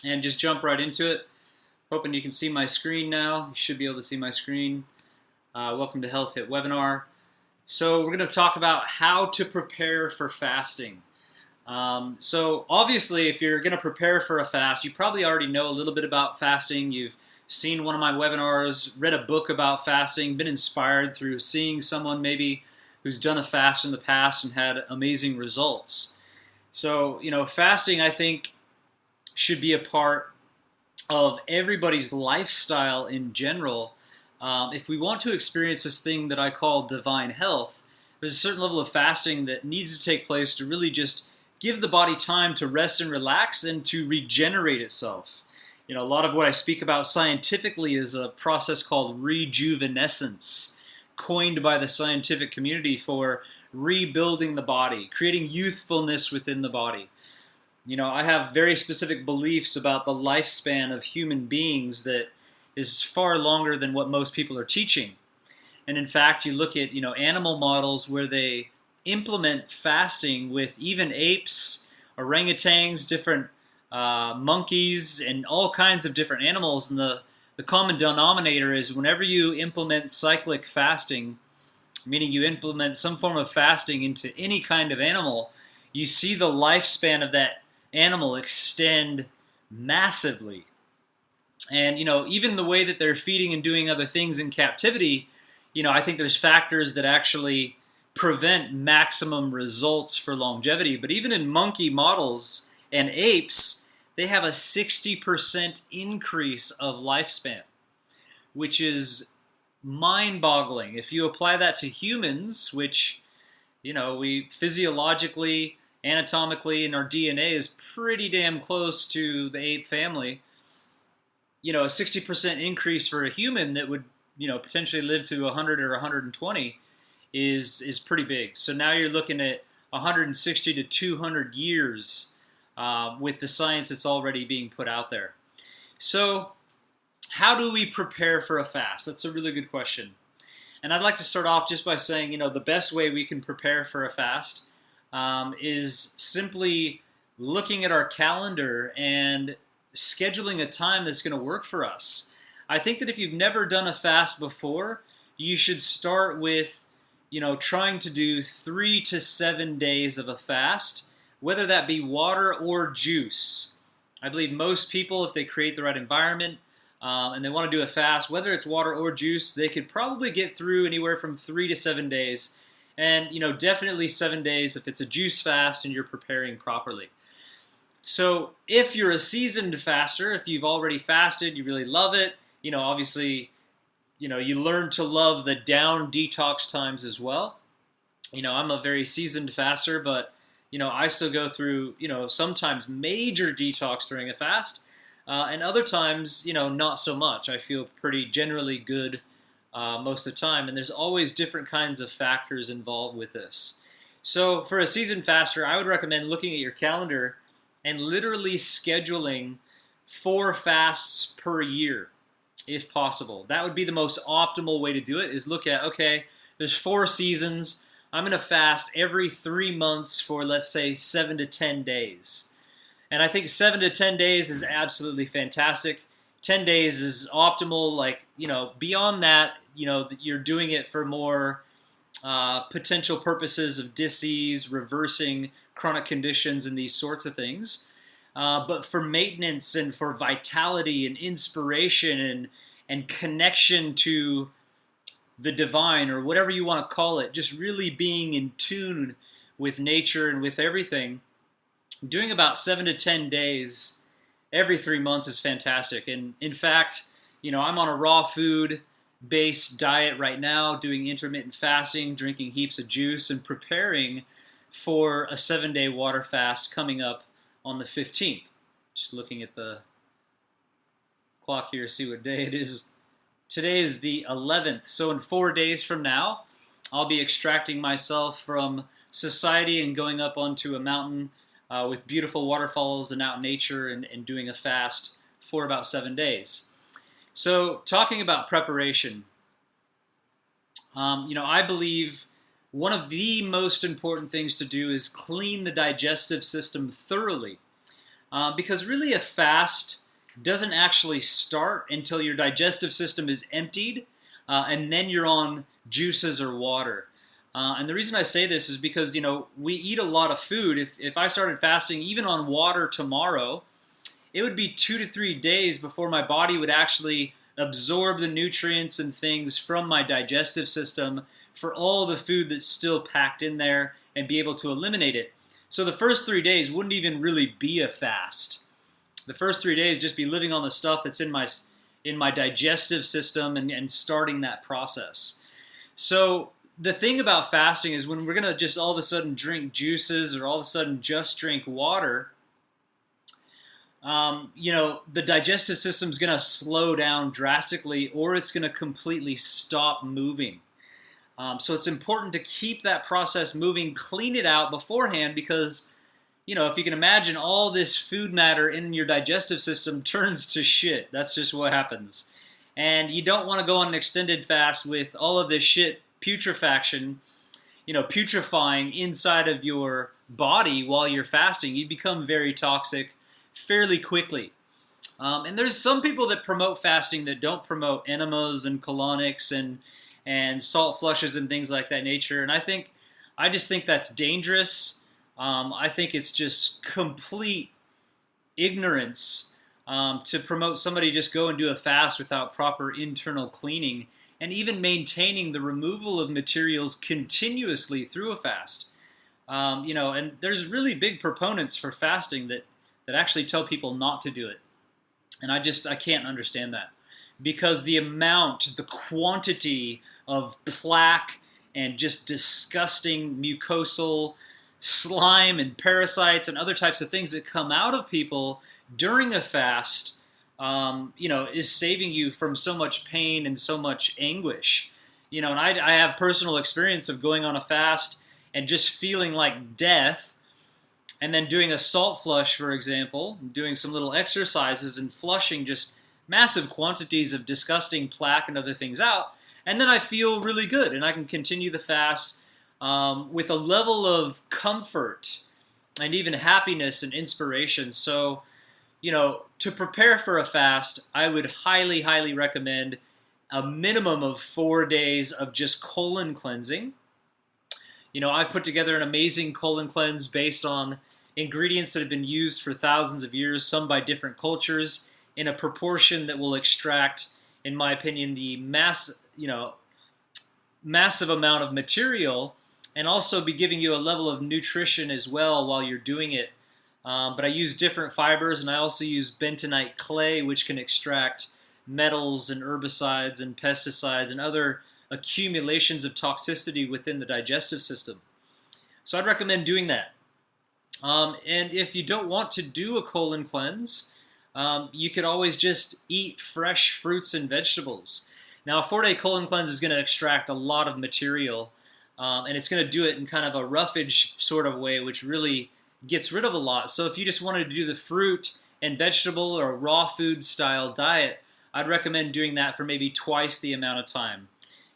and just jump right into it. Hoping you can see my screen now. You should be able to see my screen. Welcome to Health Hit Webinar. So we're going to talk about how to prepare for fasting. So obviously, if you're going to prepare for a fast, you probably already know a little bit about fasting. You've seen one of my webinars, read a book about fasting, been inspired through seeing someone maybe who's done a fast in the past and had amazing results. So, fasting, I think, should be a part of everybody's lifestyle in general. If we want to experience this thing that I call divine health, there's a certain level of fasting that needs to take place to really just give the body time to rest and relax and to regenerate itself. A lot of what I speak about scientifically is a process called rejuvenescence, coined by the scientific community for rebuilding the body, creating youthfulness within the body. I have very specific beliefs about the lifespan of human beings that is far longer than what most people are teaching. And in fact, you look at, animal models where they implement fasting with even apes, orangutans, different monkeys, and all kinds of different animals. And the common denominator is whenever you implement cyclic fasting, meaning you implement some form of fasting into any kind of animal, you see the lifespan of that animal extend massively. And, even the way that they're feeding and doing other things in captivity, I think there's factors that actually prevent maximum results for longevity. But even in monkey models and apes, they have a 60% increase of lifespan, which is mind-boggling. If you apply that to humans, which, we physiologically, anatomically, in our DNA is pretty damn close to the ape family, a 60% increase for a human that would, potentially live to 100 or 120 is pretty big. So now you're looking at 160 to 200 years with the science that's already being put out there. So how do we prepare for a fast? That's a really good question. And I'd like to start off just by saying, the best way we can prepare for a fast is simply looking at our calendar and scheduling a time that's going to work for us. I think that if you've never done a fast before, you should start with, trying to do 3 to 7 days of a fast, whether that be water or juice. I believe most people, if they create the right environment and they want to do a fast, whether it's water or juice, they could probably get through anywhere from 3 to 7 days. And, definitely 7 days if it's a juice fast and you're preparing properly. So if you're a seasoned faster, if you've already fasted, you really love it, obviously, you learn to love the down detox times as well. I'm a very seasoned faster, but, I still go through, sometimes major detox during a fast, and other times, not so much. I feel pretty generally good most of the time, and there's always different kinds of factors involved with this. So for a seasoned faster, I would recommend looking at your calendar and literally scheduling 4 fasts per year, if possible. That would be the most optimal way to do it, is look at, okay, there's 4 seasons. I'm going to fast every 3 months for, let's say, 7 to 10 days. And I think 7 to 10 days is absolutely fantastic. 10 days is optimal. Beyond that, you're doing it for more potential purposes of disease, reversing chronic conditions, and these sorts of things. But for maintenance and for vitality and inspiration and connection to the divine, or whatever you want to call it, just really being in tune with nature and with everything, doing about 7 to 10 days every 3 months is fantastic. And in fact, I'm on a raw food based diet right now, doing intermittent fasting, drinking heaps of juice, and preparing for a 7-day water fast coming up on the 15th. Just looking at the clock here to see what day it is. Today is the 11th, so in 4 days from now, I'll be extracting myself from society and going up onto a mountain with beautiful waterfalls and out in nature and doing a fast for about 7 days. So talking about preparation, I believe one of the most important things to do is clean the digestive system thoroughly. because really a fast doesn't actually start until your digestive system is emptied, and then you're on juices or water. And the reason I say this is because, we eat a lot of food. If I started fasting even on water tomorrow, it would be 2 to 3 days before my body would actually absorb the nutrients and things from my digestive system for all the food that's still packed in there and be able to eliminate it. So the first 3 days wouldn't even really be a fast. The first 3 days just be living on the stuff that's in my digestive system and starting that process. So the thing about fasting is when we're going to just all of a sudden drink juices or all of a sudden just drink water, the digestive system is going to slow down drastically, or it's going to completely stop moving. So it's important to keep that process moving, clean it out beforehand, because, if you can imagine, all this food matter in your digestive system turns to shit. That's just what happens. And you don't want to go on an extended fast with all of this shit putrefying inside of your body while you're fasting. You become very toxic fairly quickly. And there's some people that promote fasting that don't promote enemas and colonics and salt flushes and things like that nature. And I just think that's dangerous. I think it's just complete ignorance to promote somebody just go and do a fast without proper internal cleaning and even maintaining the removal of materials continuously through a fast. And there's really big proponents for fasting that actually tell people not to do it. And I can't understand that, because the quantity of plaque and just disgusting mucosal slime and parasites and other types of things that come out of people during a fast, is saving you from so much pain and so much anguish. And I have personal experience of going on a fast and just feeling like death, and then doing a salt flush, for example, doing some little exercises and flushing just massive quantities of disgusting plaque and other things out. And then I feel really good, and I can continue the fast with a level of comfort and even happiness and inspiration. So, to prepare for a fast, I would highly, highly recommend a minimum of 4 days of just colon cleansing. I've put together an amazing colon cleanse based on ingredients that have been used for thousands of years, some by different cultures, in a proportion that will extract, in my opinion, the massive amount of material, and also be giving you a level of nutrition as well while you're doing it. But I use different fibers, and I also use bentonite clay, which can extract metals and herbicides and pesticides and other accumulations of toxicity within the digestive system. So I'd recommend doing that. And if you don't want to do a colon cleanse, you could always just eat fresh fruits and vegetables. Now, a 4-day colon cleanse is going to extract a lot of material, and it's going to do it in kind of a roughage sort of way, which really gets rid of a lot. So if you just wanted to do the fruit and vegetable or raw food style diet, I'd recommend doing that for maybe twice the amount of time.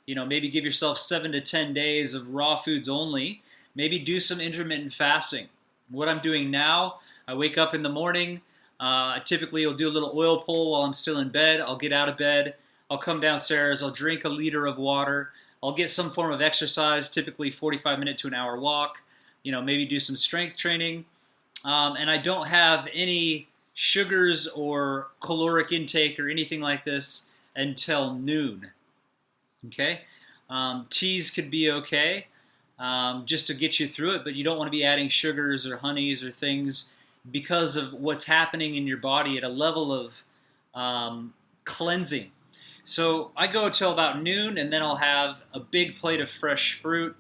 Maybe give yourself 7 to 10 days of raw foods only. Maybe do some intermittent fasting. What I'm doing now, I wake up in the morning. I typically will do a little oil pull while I'm still in bed. I'll get out of bed. I'll come downstairs. I'll drink a liter of water. I'll get some form of exercise, typically 45-minute to an hour walk. Maybe do some strength training. And I don't have any sugars or caloric intake or anything like this until noon. Okay? Teas could be okay, just to get you through it, but you don't want to be adding sugars or honeys or things because of what's happening in your body at a level of cleansing. So I go till about noon, and then I'll have a big plate of fresh fruit.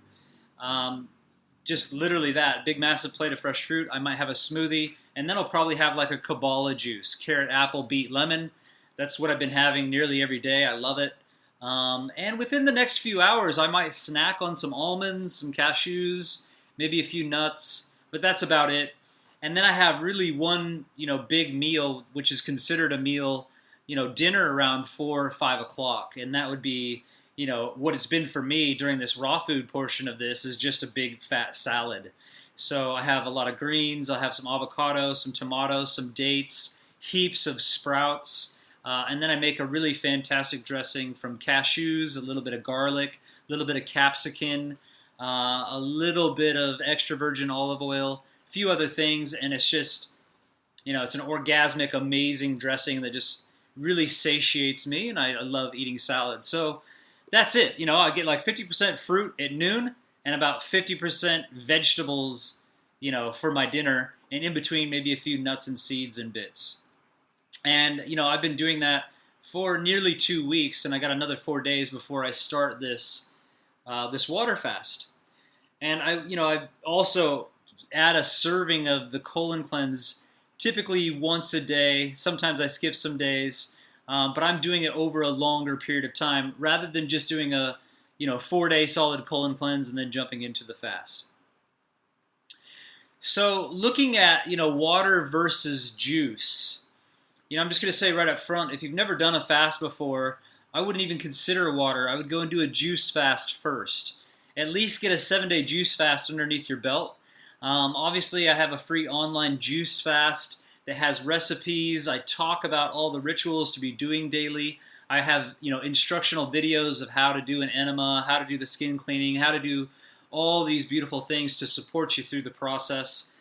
Just literally that, big massive plate of fresh fruit. I might have a smoothie, and then I'll probably have like a Kabbalah juice, carrot, apple, beet, lemon. That's what I've been having nearly every day. I love it. And within the next few hours, I might snack on some almonds, some cashews, maybe a few nuts, but that's about it. And then I have really one, big meal, which is considered a meal, dinner around 4 or 5 o'clock. And that would be, what it's been for me during this raw food portion of this is just a big fat salad. So I have a lot of greens. I'll have some avocado, some tomatoes, some dates, heaps of sprouts. And then I make a really fantastic dressing from cashews, a little bit of garlic, a little bit of capsicum, a little bit of extra virgin olive oil, a few other things. And it's just, it's an orgasmic, amazing dressing that just really satiates me. And I love eating salad. So that's it. I get like 50% fruit at noon and about 50% vegetables, for my dinner. And in between, maybe a few nuts and seeds and bits. And, I've been doing that for nearly 2 weeks, and I got another 4 days before I start this water fast. And I also add a serving of the colon cleanse, typically once a day. Sometimes I skip some days, but I'm doing it over a longer period of time rather than just doing a 4-day solid colon cleanse and then jumping into the fast. So looking at water versus juice. I'm just going to say right up front, if you've never done a fast before, I wouldn't even consider water. I would go and do a juice fast first. At least get a 7-day juice fast underneath your belt. Obviously, I have a free online juice fast that has recipes. I talk about all the rituals to be doing daily. I have instructional videos of how to do an enema, how to do the skin cleaning, how to do all these beautiful things to support you through the process.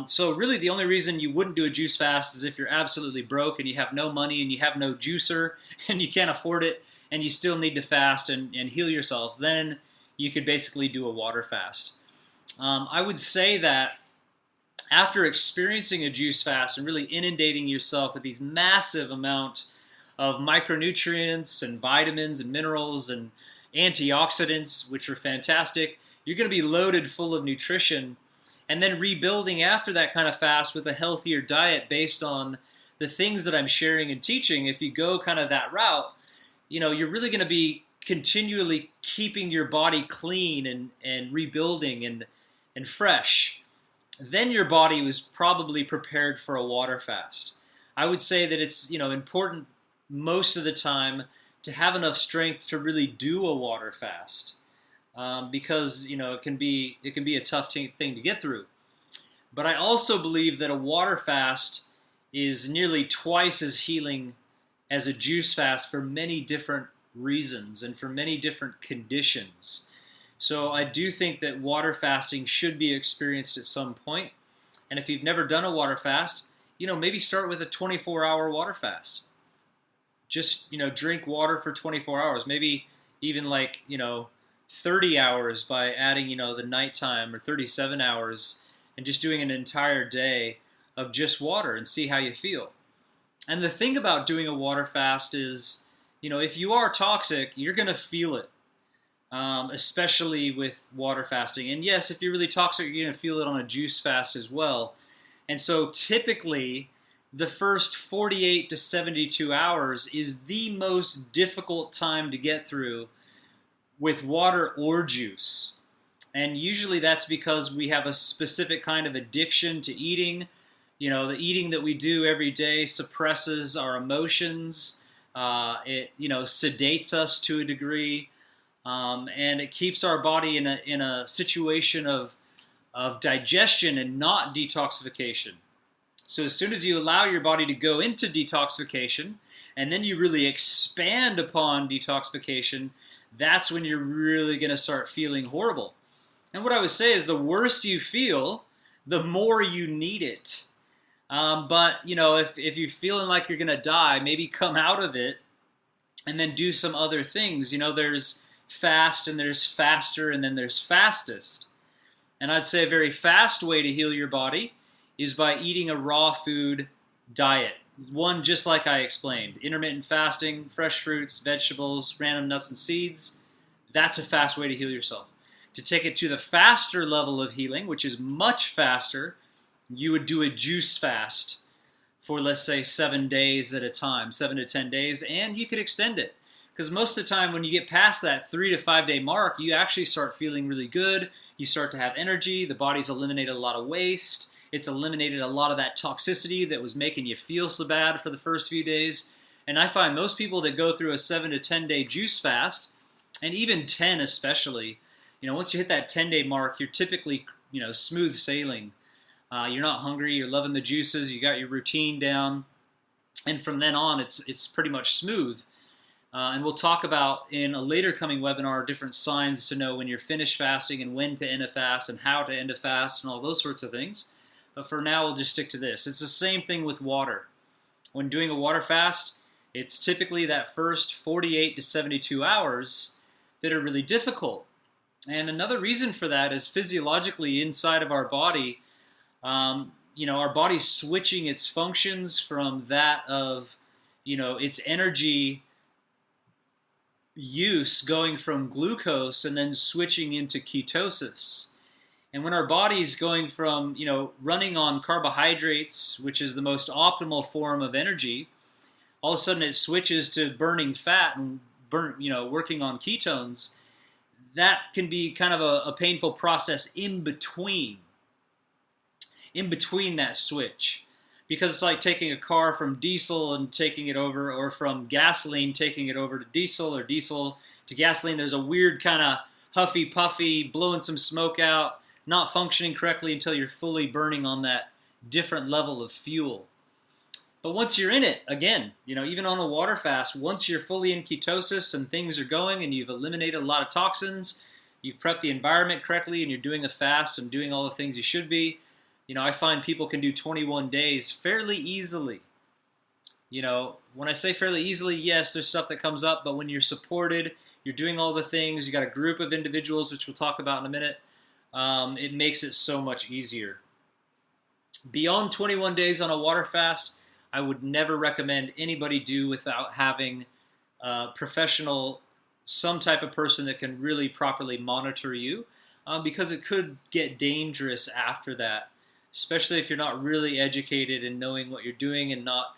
So really the only reason you wouldn't do a juice fast is if you're absolutely broke and you have no money and you have no juicer and you can't afford it and you still need to fast and heal yourself. Then you could basically do a water fast. I would say that after experiencing a juice fast and really inundating yourself with these massive amount of micronutrients and vitamins and minerals and antioxidants, which are fantastic, you're going to be loaded full of nutrition. And then rebuilding after that kind of fast with a healthier diet based on the things that I'm sharing and teaching. If you go kind of that route, you're really going to be continually keeping your body clean and rebuilding and fresh. Then your body was probably prepared for a water fast. I would say that it's important most of the time to have enough strength to really do a water fast. Because it can be a tough thing to get through. But I also believe that a water fast is nearly twice as healing as a juice fast for many different reasons and for many different conditions. So I do think that water fasting should be experienced at some point. And if you've never done a water fast, maybe start with a 24-hour water fast. Just drink water for 24 hours. Maybe even 30 hours by adding, the nighttime, or 37 hours, and just doing an entire day of just water and see how you feel. And the thing about doing a water fast is, if you are toxic, you're going to feel it, especially with water fasting. And yes, if you're really toxic, you're going to feel it on a juice fast as well. And so typically, the first 48 to 72 hours is the most difficult time to get through with water or juice. And usually that's because we have a specific kind of addiction to eating. The eating that we do every day suppresses our emotions. It sedates us to a degree. And it keeps our body in a situation of digestion and not detoxification. So as soon as you allow your body to go into detoxification, and then you really expand upon detoxification, that's when you're really going to start feeling horrible. And what I would say is the worse you feel, the more you need it. But if you're feeling like you're going to die, maybe come out of it and then do some other things. There's fast and there's faster and then there's fastest. And I'd say a very fast way to heal your body is by eating a raw food diet. One just like I explained, intermittent fasting, fresh fruits, vegetables, random nuts and seeds. That's a fast way to heal yourself. To take it to the faster level of healing, which is much faster, you would do a juice fast for, let's say, 7 days at a time, 7 to 10 days, and you could extend it. Because most of the time when you get past that 3 to 5 day mark, you actually start feeling really good. You start to have energy. The body's eliminated a lot of waste. It's eliminated a lot of that toxicity that was making you feel so bad for the first few days. And I find most people that go through a 7 to 10 day juice fast, and even 10 especially, once you hit that 10-day mark, you're typically smooth sailing. You're not hungry. You're loving the juices. You got your routine down, and from then on, it's pretty much smooth. And we'll talk about in a later coming webinar different signs to know when you're finished fasting and when to end a fast and how to end a fast and all those sorts of things. But for now, we'll just stick to this. It's the same thing with water. When doing a water fast, it's typically that first 48 to 72 hours that are really difficult. And another reason for that is physiologically inside of our body, our body's switching its functions from that of, its energy use going from glucose and then switching into ketosis. And when our body's going from, running on carbohydrates, which is the most optimal form of energy, all of a sudden it switches to burning fat and working on ketones. That can be kind of a painful process in between that switch. Because it's like taking a car from diesel and taking it over, or from gasoline taking it over to diesel, or diesel to gasoline. There's a weird kind of huffy puffy, blowing some smoke out, not functioning correctly until you're fully burning on that different level of fuel. But once you're in it, again, even on a water fast, once you're fully in ketosis and things are going and you've eliminated a lot of toxins, you've prepped the environment correctly, and you're doing a fast and doing all the things you should be, I find people can do 21 days fairly easily. When I say fairly easily, yes, there's stuff that comes up, but when you're supported, you're doing all the things, you got a group of individuals, which we'll talk about in a minute, it makes it so much easier. Beyond 21 days on a water fast, I would never recommend anybody do without having a professional, some type of person that can really properly monitor you, because it could get dangerous after that. Especially if you're not really educated and knowing what you're doing and not,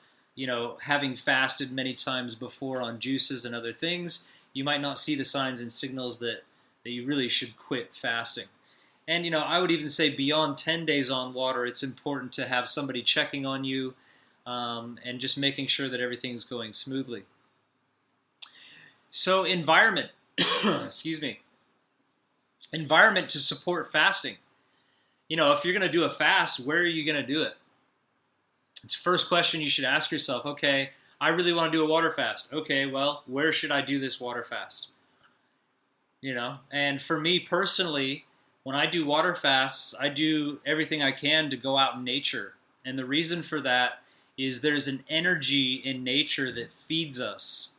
having fasted many times before on juices and other things, you might not see the signs and signals that you really should quit fasting. And, I would even say beyond 10 days on water, it's important to have somebody checking on you and just making sure that everything's going smoothly. So environment, environment to support fasting. If you're going to do a fast, where are you going to do it? It's the first question you should ask yourself. Okay, I really want to do a water fast. Okay, well, where should I do this water fast? And for me personally, when I do water fasts, I do everything I can to go out in nature. And the reason for that is there's an energy in nature that feeds us.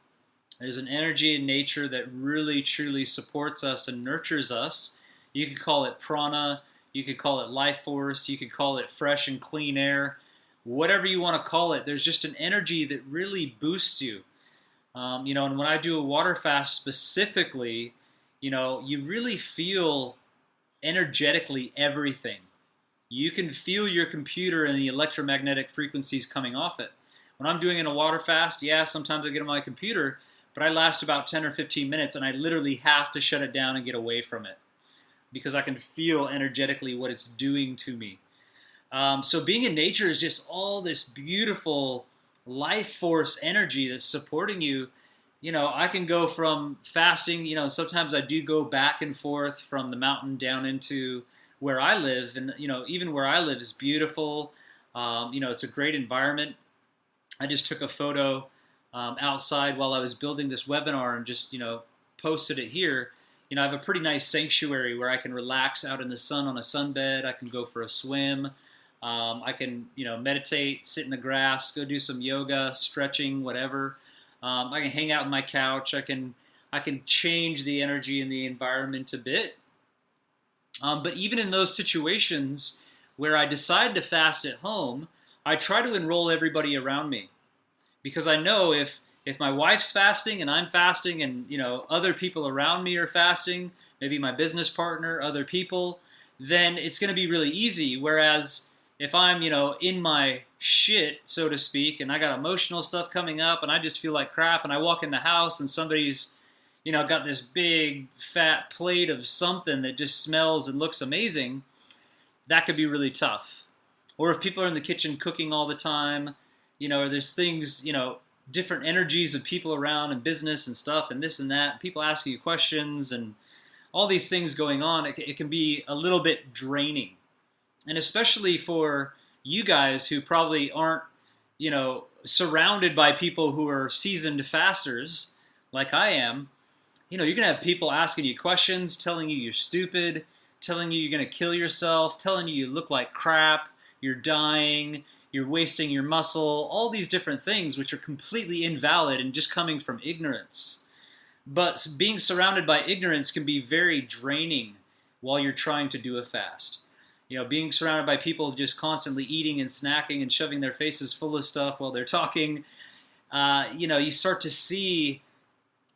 There's an energy in nature that really, truly supports us and nurtures us. You could call it prana. You could call it life force. You could call it fresh and clean air. Whatever you want to call it, there's just an energy that really boosts you. And when I do a water fast specifically, you really feel energetically everything. You can feel your computer and the electromagnetic frequencies coming off it. When I'm doing in a water fast, sometimes I get on my computer, but I last about 10 or 15 minutes and I literally have to shut it down and get away from it, because I can feel energetically what it's doing to me. So being in nature is just all this beautiful life force energy that's supporting you. I can go from fasting, sometimes I do go back and forth from the mountain down into where I live. And, even where I live is beautiful. It's a great environment. I just took a photo outside while I was building this webinar and just, posted it here. I have a pretty nice sanctuary where I can relax out in the sun on a sunbed. I can go for a swim. I can, meditate, sit in the grass, go do some yoga, stretching, whatever. I can hang out on my couch. I can change the energy in the environment a bit. But even in those situations where I decide to fast at home, I try to enroll everybody around me, because I know if my wife's fasting and I'm fasting and, other people around me are fasting, maybe my business partner, other people, then it's going to be really easy. Whereas if I'm, in my shit, so to speak, and I got emotional stuff coming up and I just feel like crap, and I walk in the house and somebody's, got this big fat plate of something that just smells and looks amazing, that could be really tough. Or if people are in the kitchen cooking all the time, or there's things, different energies of people around and business and stuff and this and that, people asking you questions and all these things going on, it can be a little bit draining. And especially for you guys who probably aren't, surrounded by people who are seasoned fasters like I am, you're going to have people asking you questions, telling you you're stupid, telling you you're going to kill yourself, telling you look like crap, you're dying, you're wasting your muscle, all these different things which are completely invalid and just coming from ignorance. But being surrounded by ignorance can be very draining while you're trying to do a fast. Being surrounded by people just constantly eating and snacking and shoving their faces full of stuff while they're talking, you start to see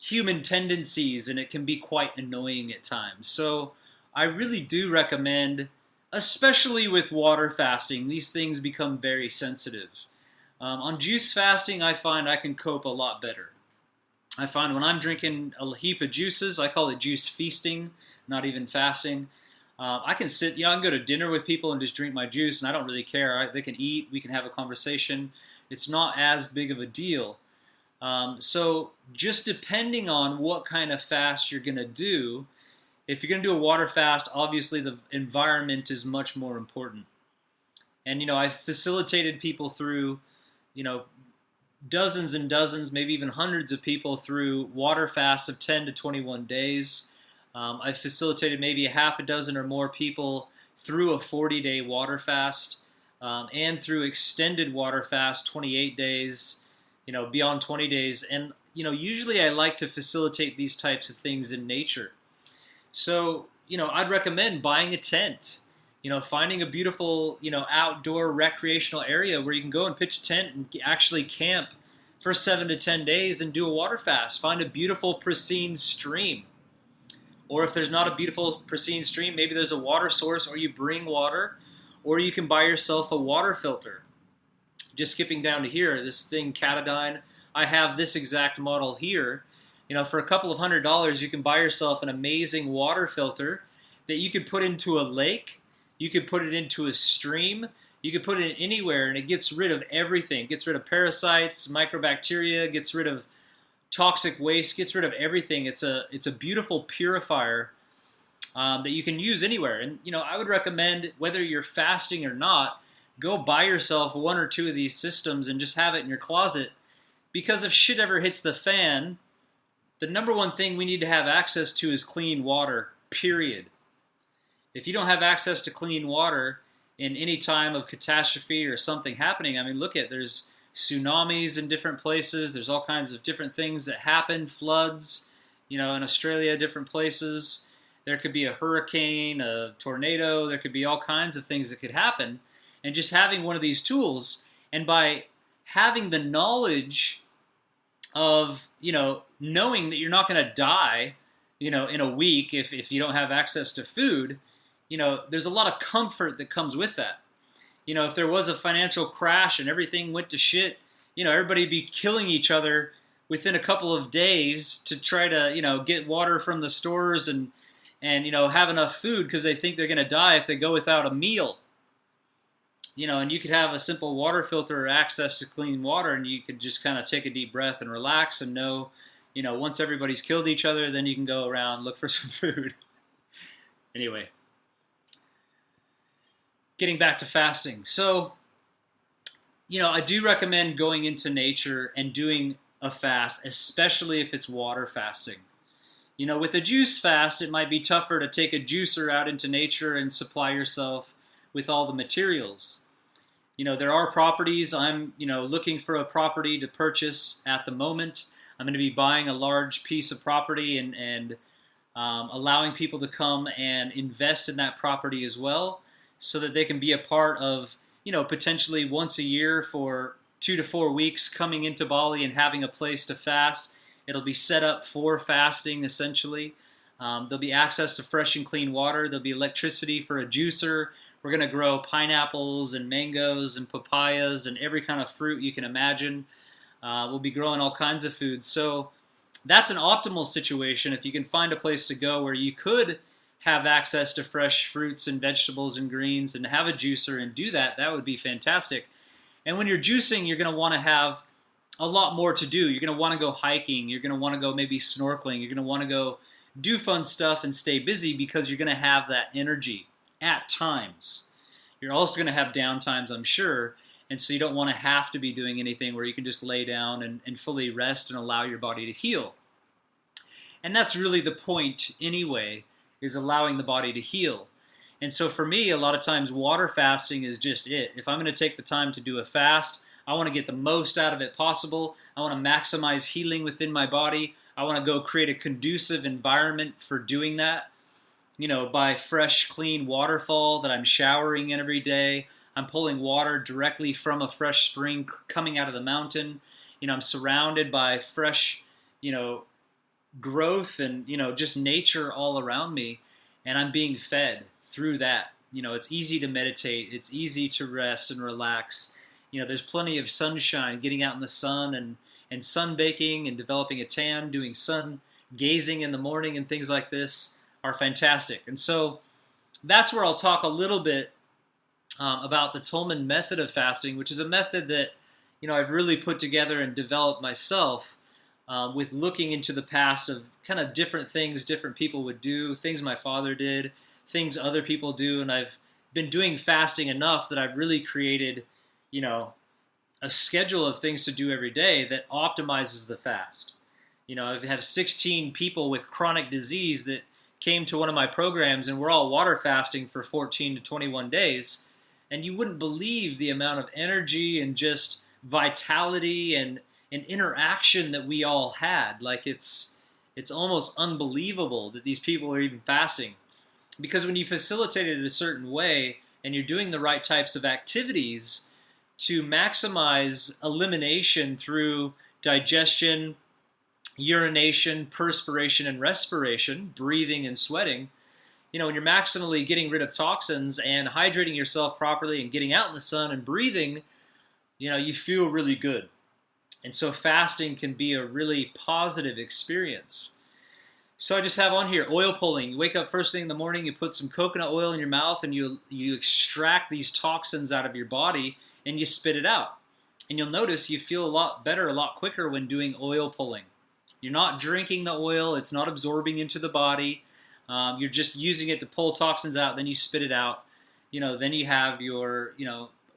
human tendencies, and it can be quite annoying at times. So I really do recommend, especially with water fasting, these things become very sensitive. On juice fasting, I find I can cope a lot better. I find when I'm drinking a heap of juices, I call it juice feasting, not even fasting. I can sit, I can go to dinner with people and just drink my juice, and I don't really care. They can eat, we can have a conversation. It's not as big of a deal. So just depending on what kind of fast you're going to do, if you're going to do a water fast, obviously the environment is much more important. And, I've facilitated people through, dozens and dozens, maybe even hundreds of people through water fasts of 10 to 21 days. I've facilitated maybe a half a dozen or more people through a 40-day water fast and through extended water fast, 28 days, beyond 20 days. And, usually I like to facilitate these types of things in nature. So, I'd recommend buying a tent, finding a beautiful, outdoor recreational area where you can go and pitch a tent and actually camp for 7 to 10 days and do a water fast. Find a beautiful, pristine stream. Or if there's not a beautiful, pristine stream, maybe there's a water source, or you bring water, or you can buy yourself a water filter. Just skipping down to here, this thing, Catadine, I have this exact model here. For a couple of $100, you can buy yourself an amazing water filter that you could put into a lake, you could put it into a stream, you could put it anywhere, and it gets rid of everything. It gets rid of parasites, microbacteria, gets rid of toxic waste, gets rid of everything. It's a beautiful purifier that you can use anywhere. And, I would recommend, whether you're fasting or not, go buy yourself one or two of these systems and just have it in your closet. Because if shit ever hits the fan, the number one thing we need to have access to is clean water, period. If you don't have access to clean water in any time of catastrophe or something happening, there's tsunamis in different places. There's all kinds of different things that happen, floods, in Australia, different places. There could be a hurricane, a tornado. There could be all kinds of things that could happen. And just having one of these tools, and by having the knowledge of, knowing that you're not going to die, in a week if you don't have access to food, there's a lot of comfort that comes with that. If there was a financial crash and everything went to shit, everybody'd be killing each other within a couple of days to try to, get water from the stores and have enough food because they think they're going to die if they go without a meal. And you could have a simple water filter or access to clean water, and you could just kind of take a deep breath and relax and know, once everybody's killed each other, then you can go around, look for some food. Anyway. Getting back to fasting. So, I do recommend going into nature and doing a fast, especially if it's water fasting. With a juice fast, it might be tougher to take a juicer out into nature and supply yourself with all the materials. There are properties. I'm, looking for a property to purchase at the moment. I'm going to be buying a large piece of property and allowing people to come and invest in that property as well, so that they can be a part of, potentially once a year for 2 to 4 weeks coming into Bali and having a place to fast. It'll be set up for fasting, essentially. There'll be access to fresh and clean water. There'll be electricity for a juicer. We're going to grow pineapples and mangoes and papayas and every kind of fruit you can imagine. We'll be growing all kinds of food. So that's an optimal situation if you can find a place to go where you could have access to fresh fruits and vegetables and greens and have a juicer and do that. That would be fantastic. And when you're juicing, you're going to want to have a lot more to do. You're going to want to go hiking. You're going to want to go maybe snorkeling. You're going to want to go do fun stuff and stay busy because you're going to have that energy at times. You're also going to have down times, I'm sure, and so you don't want to have to be doing anything where you can just lay down and fully rest and allow your body to heal. And that's really the point anyway, is allowing the body to heal. And so for me, a lot of times water fasting is just it. If I'm going to take the time to do a fast, I want to get the most out of it possible. I want to maximize healing within my body. I want to go create a conducive environment for doing that. By fresh, clean waterfall that I'm showering in every day. I'm pulling water directly from a fresh spring coming out of the mountain. I'm surrounded by fresh, growth and, just nature all around me. And I'm being fed through that. It's easy to meditate. It's easy to rest and relax. There's plenty of sunshine, getting out in the sun and sunbaking and developing a tan, doing sun gazing in the morning and things like this are fantastic. And so that's where I'll talk a little bit about the Tolman method of fasting, which is a method that I've really put together and developed myself with looking into the past of kind of different things different people would do, things my father did, things other people do, and I've been doing fasting enough that I've really created a schedule of things to do every day that optimizes the fast. I have 16 people with chronic disease that came to one of my programs, and we're all water fasting for 14 to 21 days, and you wouldn't believe the amount of energy and just vitality and interaction that we all had. Like it's almost unbelievable that these people are even fasting, because when you facilitate it in a certain way and you're doing the right types of activities to maximize elimination through digestion, urination, perspiration, and respiration, breathing and sweating, when you're maximally getting rid of toxins and hydrating yourself properly and getting out in the sun and breathing, you feel really good. And so fasting can be a really positive experience. So I just have on here oil pulling. You wake up first thing in the morning, you put some coconut oil in your mouth, and you extract these toxins out of your body and you spit it out. And you'll notice you feel a lot better, a lot quicker when doing oil pulling. You're not drinking the oil, it's not absorbing into the body. You're just using it to pull toxins out, then you spit it out. Then you have your,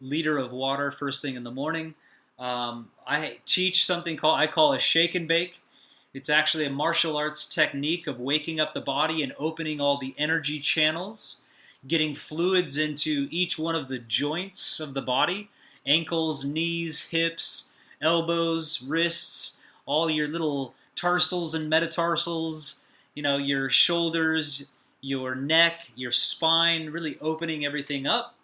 liter of water first thing in the morning. I teach something I call a shake and bake. It's actually a martial arts technique of waking up the body and opening all the energy channels, getting fluids into each one of the joints of the body, ankles, knees, hips, elbows, wrists, all your little tarsals and metatarsals, your shoulders, your neck, your spine, really opening everything up.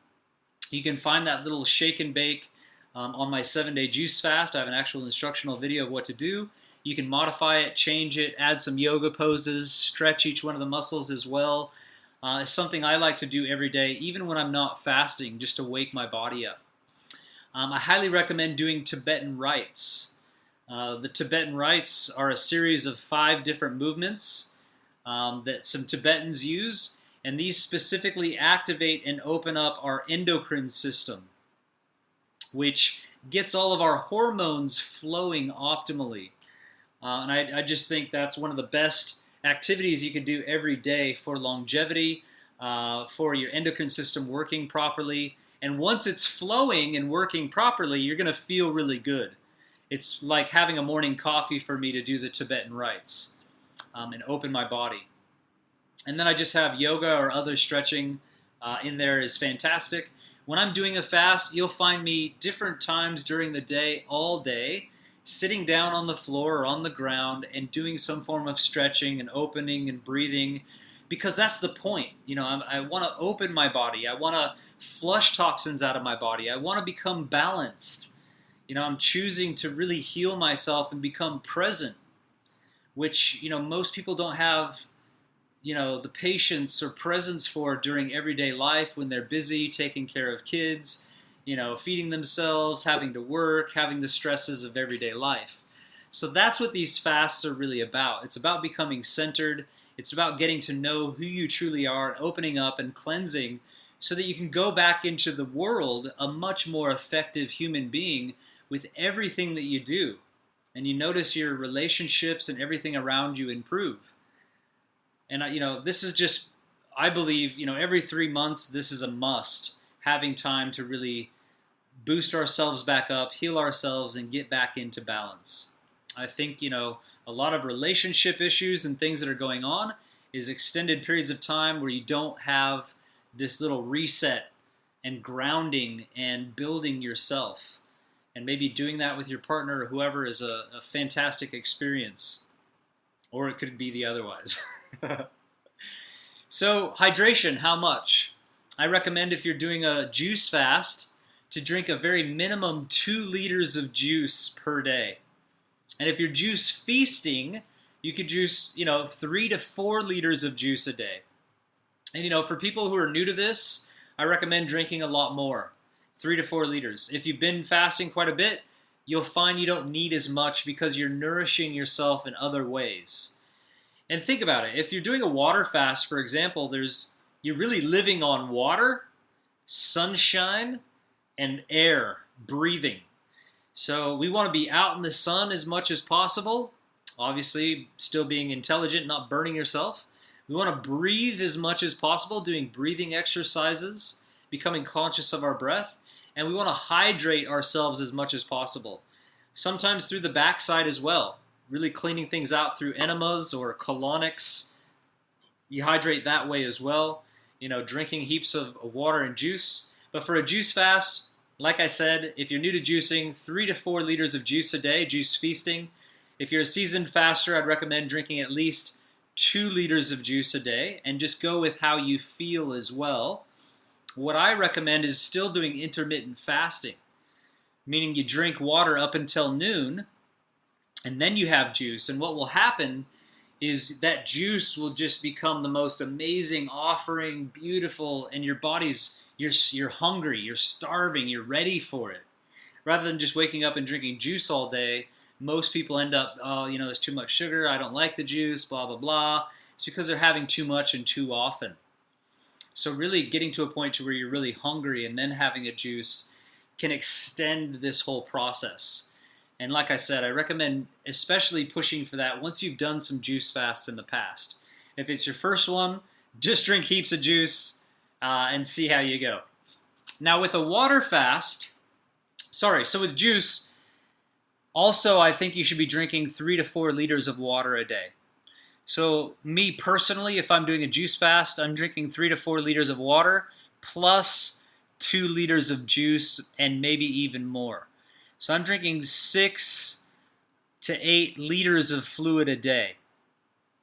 You can find that little shake and bake on my 7-day juice fast. I have an actual instructional video of what to do. You can modify it, change it, add some yoga poses, stretch each one of the muscles as well. It's something I like to do every day, even when I'm not fasting, just to wake my body up. I highly recommend doing Tibetan rites. The Tibetan rites are a series of 5 different movements that some Tibetans use, and these specifically activate and open up our endocrine system, which gets all of our hormones flowing optimally. And I just think that's one of the best activities you can do every day for longevity, for your endocrine system working properly. And once it's flowing and working properly, you're going to feel really good. It's like having a morning coffee for me to do the Tibetan rites and open my body. And then I just have yoga or other stretching in there is fantastic. When I'm doing a fast, you'll find me different times during the day, all day, sitting down on the floor or on the ground and doing some form of stretching and opening and breathing, because that's the point. I want to open my body. I want to flush toxins out of my body. I want to become balanced. I'm choosing to really heal myself and become present, which, most people don't have, the patience or presence for during everyday life when they're busy taking care of kids, feeding themselves, having to work, having the stresses of everyday life. So that's what these fasts are really about. It's about becoming centered. It's about getting to know who you truly are and opening up and cleansing so that you can go back into the world a much more effective human being with everything that you do. And you notice your relationships and everything around you improve. And this is just, I believe, every 3 months, this is a must, having time to really boost ourselves back up, heal ourselves, and get back into balance. I think, a lot of relationship issues and things that are going on is extended periods of time where you don't have this little reset and grounding and building yourself. And maybe doing that with your partner or whoever is a fantastic experience. Or it could be the otherwise. So, hydration, how much? I recommend if you're doing a juice fast to drink a very minimum 2 liters of juice per day. And if you're juice feasting, you could juice, 3 to 4 liters of juice a day. And, for people who are new to this, I recommend drinking a lot more, 3 to 4 liters. If you've been fasting quite a bit, you'll find you don't need as much because you're nourishing yourself in other ways. And think about it. If you're doing a water fast, for example, you're really living on water, sunshine, and air, breathing. So we want to be out in the sun as much as possible. Obviously, still being intelligent, not burning yourself. We want to breathe as much as possible, doing breathing exercises, becoming conscious of our breath. And we want to hydrate ourselves as much as possible. Sometimes through the backside as well. Really cleaning things out through enemas or colonics. You hydrate that way as well. Drinking heaps of water and juice. But for a juice fast, like I said, if you're new to juicing, 3 to 4 liters of juice a day, juice feasting. If you're a seasoned faster, I'd recommend drinking at least 2 liters of juice a day, and just go with how you feel as well. What I recommend is still doing intermittent fasting, meaning you drink water up until noon, and then you have juice. And what will happen is that juice will just become the most amazing offering, beautiful, and your body's, you're hungry, you're starving, you're ready for it. Rather than just waking up and drinking juice all day, most people end up, there's too much sugar, I don't like the juice, blah, blah, blah. It's because they're having too much and too often. So really getting to a point to where you're really hungry and then having a juice can extend this whole process. And like I said, I recommend especially pushing for that once you've done some juice fasts in the past. If it's your first one, just drink heaps of juice and see how you go. Now with a water fast, so with juice, also I think you should be drinking 3 to 4 liters of water a day. So me personally, if I'm doing a juice fast, I'm drinking 3 to 4 liters of water plus 2 liters of juice and maybe even more. So I'm drinking 6 to 8 liters of fluid a day.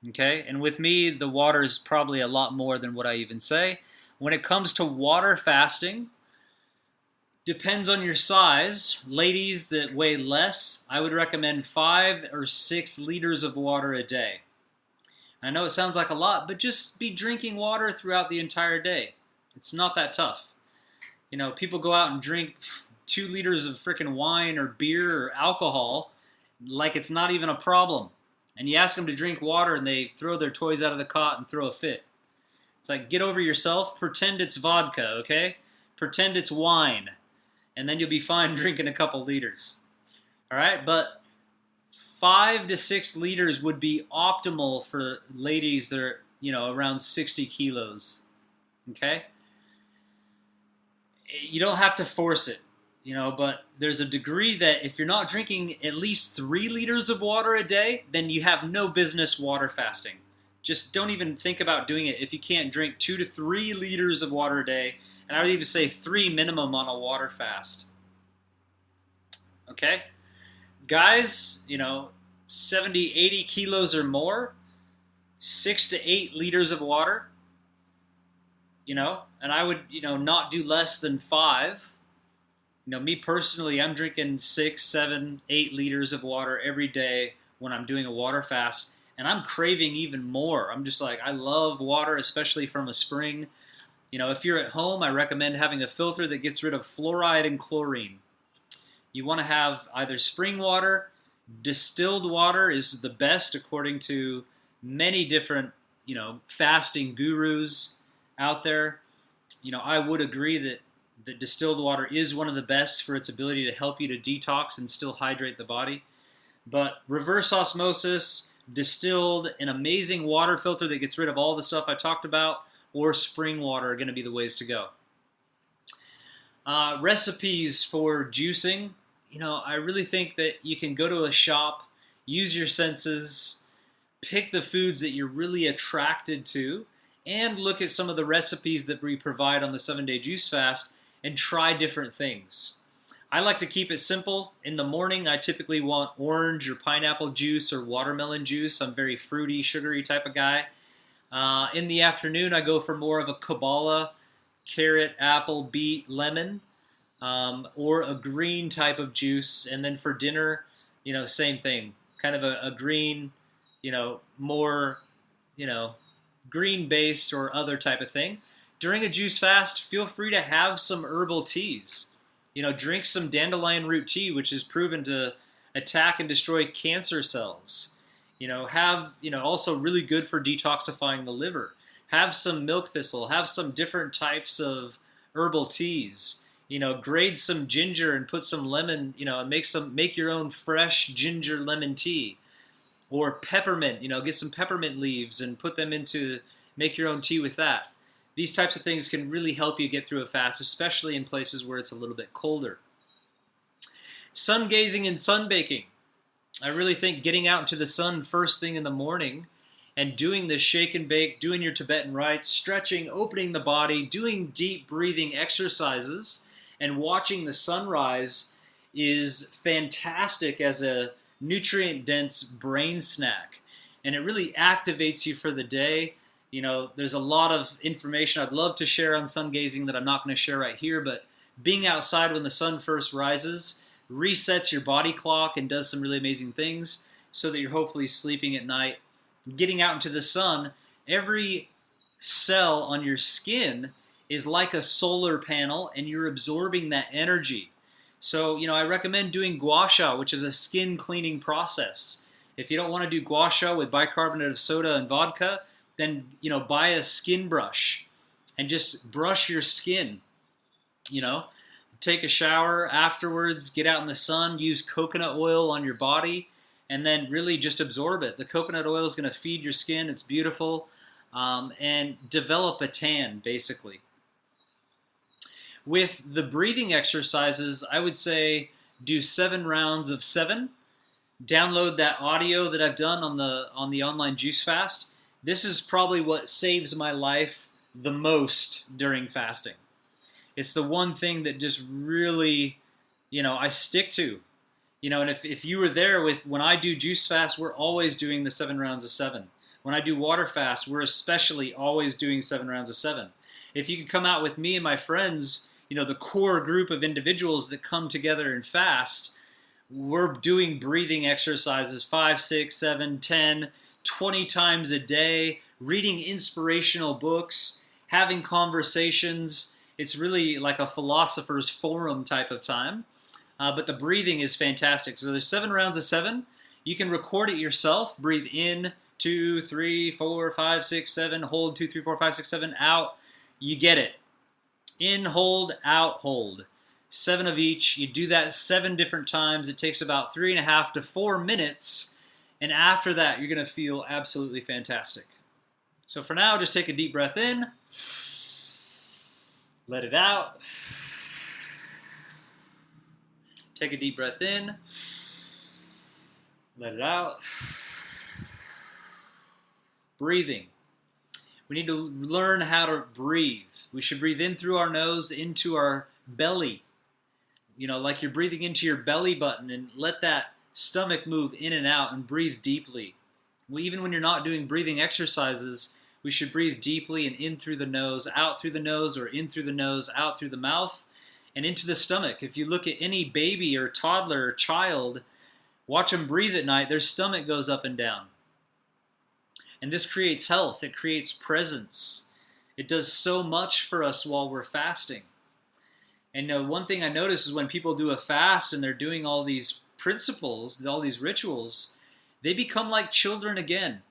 Okay? And with me, the water is probably a lot more than what I even say. When it comes to water fasting, depends on your size. Ladies that weigh less, I would recommend 5 or 6 liters of water a day. I know it sounds like a lot, but just be drinking water throughout the entire day. It's not that tough. People go out and drink 2 liters of freaking wine or beer or alcohol like it's not even a problem. And you ask them to drink water and they throw their toys out of the cot and throw a fit. It's like, get over yourself, pretend it's vodka, okay? Pretend it's wine. And then you'll be fine drinking a couple liters. All right? But 5 to 6 liters would be optimal for ladies that are, around 60 kilos. Okay? You don't have to force it, but there's a degree that if you're not drinking at least 3 liters of water a day, then you have no business water fasting. Just don't even think about doing it if you can't drink 2 to 3 liters of water a day. And I would even say 3 minimum on a water fast. Okay? Guys, 70, 80 kilos or more, 6 to 8 liters of water, and I would, not do less than 5. Me personally, I'm drinking 6, 7, 8 liters of water every day when I'm doing a water fast, and I'm craving even more. I'm just like, I love water, especially from a spring. If you're at home, I recommend having a filter that gets rid of fluoride and chlorine. You want to have either spring water. Distilled water is the best according to many different, fasting gurus out there. I would agree that distilled water is one of the best for its ability to help you to detox and still hydrate the body. But reverse osmosis, distilled, an amazing water filter that gets rid of all the stuff I talked about, or spring water are going to be the ways to go. Recipes for juicing. I really think that you can go to a shop, use your senses, pick the foods that you're really attracted to, and look at some of the recipes that we provide on the 7-day juice fast and try different things. I like to keep it simple. In the morning, I typically want orange or pineapple juice or watermelon juice. I'm very fruity, sugary type of guy. In the afternoon, I go for more of a Kabbalah, carrot, apple, beet, lemon, or a green type of juice. And then for dinner, same thing. Kind of a green, more, green-based or other type of thing. During a juice fast, feel free to have some herbal teas. Drink some dandelion root tea, which is proven to attack and destroy cancer cells. Also really good for detoxifying the liver. Have some milk thistle. Have some different types of herbal teas. Grate some ginger and put some lemon. And make your own fresh ginger lemon tea. Or peppermint. Get some peppermint leaves and put them make your own tea with that. These types of things can really help you get through a fast, especially in places where it's a little bit colder. Sun gazing and sun baking. I really think getting out into the sun first thing in the morning and doing the shake and bake, doing your Tibetan rites, stretching, opening the body, doing deep breathing exercises, and watching the sunrise is fantastic as a nutrient-dense brain snack. And it really activates you for the day. There's a lot of information I'd love to share on sun gazing that I'm not going to share right here, but being outside when the sun first rises resets your body clock and does some really amazing things so that you're hopefully sleeping at night. Getting out into the sun, every cell on your skin is like a solar panel and you're absorbing that energy. So, I recommend doing gua sha, which is a skin cleaning process. If you don't want to do gua sha with bicarbonate of soda and vodka, then, buy a skin brush and just brush your skin. Take a shower afterwards, get out in the sun, use coconut oil on your body, and then really just absorb it. The coconut oil is going to feed your skin. It's beautiful. And develop a tan, basically. With the breathing exercises, I would say do 7 rounds of 7. Download that audio that I've done on the online juice fast. This is probably what saves my life the most during fasting. It's the one thing that just really, I stick to. And if you were there when I do juice fast, we're always doing the 7 rounds of 7. When I do water fast, we're especially always doing 7 rounds of 7. If you could come out with me and my friends, the core group of individuals that come together and fast, we're doing breathing exercises 5, 6, 7, 10, 20 times a day, reading inspirational books, having conversations. It's really like a philosopher's forum type of time. But the breathing is fantastic. So there's 7 rounds of 7. You can record it yourself. Breathe in, 2, 3, 4, 5, 6, 7. Hold 2, 3, 4, 5, 6, 7. Out. You get it. In, hold, out, hold. 7 of each. You do that 7 different times. It takes about 3.5 to 4 minutes. And after that, you're going to feel absolutely fantastic. So for now, just take a deep breath in. Let it out. Take a deep breath in. Let it out. Breathing. We need to learn how to breathe. We should breathe in through our nose, into our belly. Like you're breathing into your belly button, and let that stomach move in and out and breathe deeply. Even when you're not doing breathing exercises, we should breathe deeply and in through the nose, out through the nose, or in through the nose, out through the mouth, and into the stomach. If you look at any baby or toddler or child, watch them breathe at night, their stomach goes up and down. And this creates health. It creates presence. It does so much for us while we're fasting. And one thing I notice is when people do a fast and they're doing all these principles, all these rituals, they become like children again.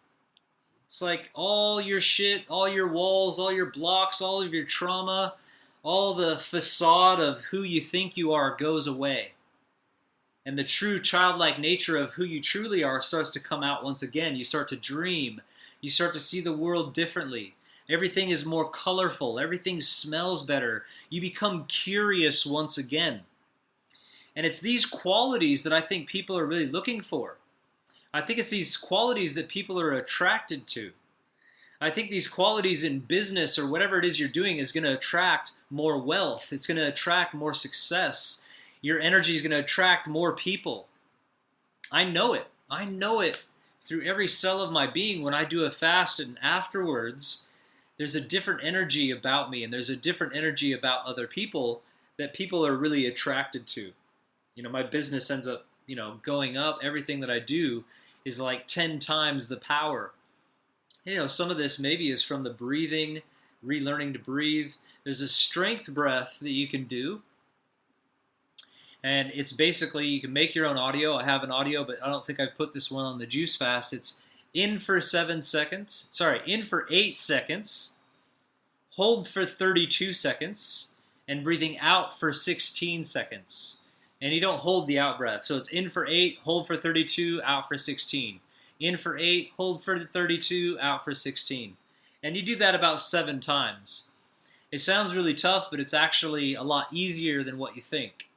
It's like all your shit, all your walls, all your blocks, all of your trauma, all the facade of who you think you are goes away. And the true childlike nature of who you truly are starts to come out once again. You start to dream. You start to see the world differently. Everything is more colorful. Everything smells better. You become curious once again. And it's these qualities that I think people are really looking for. I think it's these qualities that people are attracted to. I think these qualities in business or whatever it is you're doing is going to attract more wealth. It's going to attract more success. Your energy is going to attract more people. I know it. I know it through every cell of my being when I do a fast, and afterwards there's a different energy about me, and there's a different energy about other people that people are really attracted to. My business ends up, going up. Everything that I do is like 10 times the power. Some of this maybe is from the breathing, relearning to breathe. There's a strength breath that you can do. And it's basically, you can make your own audio. I have an audio, but I don't think I've put this one on the juice fast. It's in for 8 seconds, hold for 32 seconds, and breathing out for 16 seconds. And you don't hold the out breath. So it's in for 8, hold for 32, out for 16. In for 8, hold for 32, out for 16. And you do that about 7 times. It sounds really tough, but it's actually a lot easier than what you think.